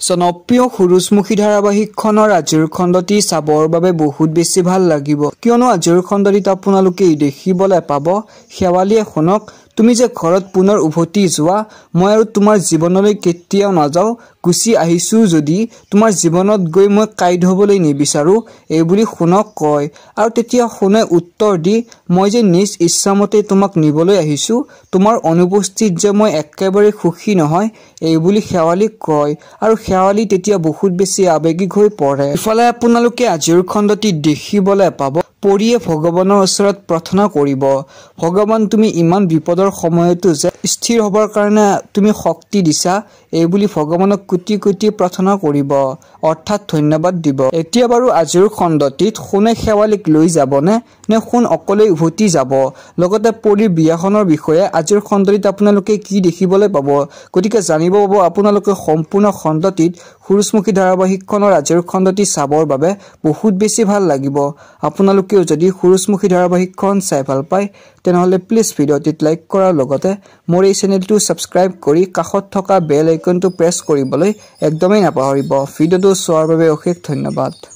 জনপ্ৰিয় সূৰুযমুখী ধাৰাবাহিকখনৰ আজিৰ খণ্ডটি চাবৰ বাবে বহুত বেছি ভাল লাগিব কিয়নো আজিৰ খণ্ডটিত আপোনালোকে দেখিবলৈ পাব শেৱালীয়ে শুনক তুমি যে ঘৰত পুনৰ উভতি যোৱা মই আৰু তোমাৰ জীৱনলৈ কেতিয়াও নাযাও গুছি আহিছো যদি তোমাৰ জীৱনত গৈ মই কাইদ হ'বলৈ নিবিচাৰো এই বুলি শুনক কয় আৰু তেতিয়া শুনে উত্তৰ দি মই যে নিজ ইচ্ছামতে তোমাক নিবলৈ আহিছো তোমাৰ অনুপস্থিত যে মই একেবাৰে খুশি নহয় এই বুলি শেৱালীক কয় আৰু শেৱালী তেতিয়া বহুত বেছি আবেগিক হৈ পৰে ইফালে আপোনালোকে আজিৰ খণ্ডটি দেখিবলৈ পাব পৰিয়ে ভগৱানৰ ওচৰত প্ৰাৰ্থনা কৰিব ভগৱান তুমি ইমান বিপদৰ সময়তো যে স্থিৰ হবৰ কাৰণে তুমি শক্তি দিছা এই বুলি ভগৱানক কোটি কোটি প্ৰাৰ্থনা কৰিব অৰ্থাৎ ধন্যবাদ দিব এতিয়া বাৰু আজিৰ খণ্ডটিত শুনে শেৱালীক লৈ যাবনে নে শুন অকলে উভতি যাব লগতে পৰি বিয়াখনৰ বিষয়ে আজিৰ খণ্ডটিত আপোনালোকে কি দেখিবলৈ পাব গতিকে জানিব পাব আপোনালোকে সম্পূৰ্ণ খণ্ডটিত সূৰুযমুখী ধাৰাবাহিকখনৰ আজিৰ খণ্ডটি চাবৰ বাবে বহুত বেছি ভাল লাগিব আপোনালোকেও যদি সূৰুযমুখী ধাৰাবাহিকখন চাই ভাল পায় তেনেহলে প্লিজ ভিডিঅ'টিত লাইক কৰাৰ লগতে মোৰ এই চেনেলটো সাবস্ক্ৰাইব কৰি কাষত থকা বেল আইকনটো প্ৰেছ কৰিবলৈ একদমেই নাপাহৰিব ভিডিঅ'টো চোৱাৰ বাবে অশেষ ধন্যবাদ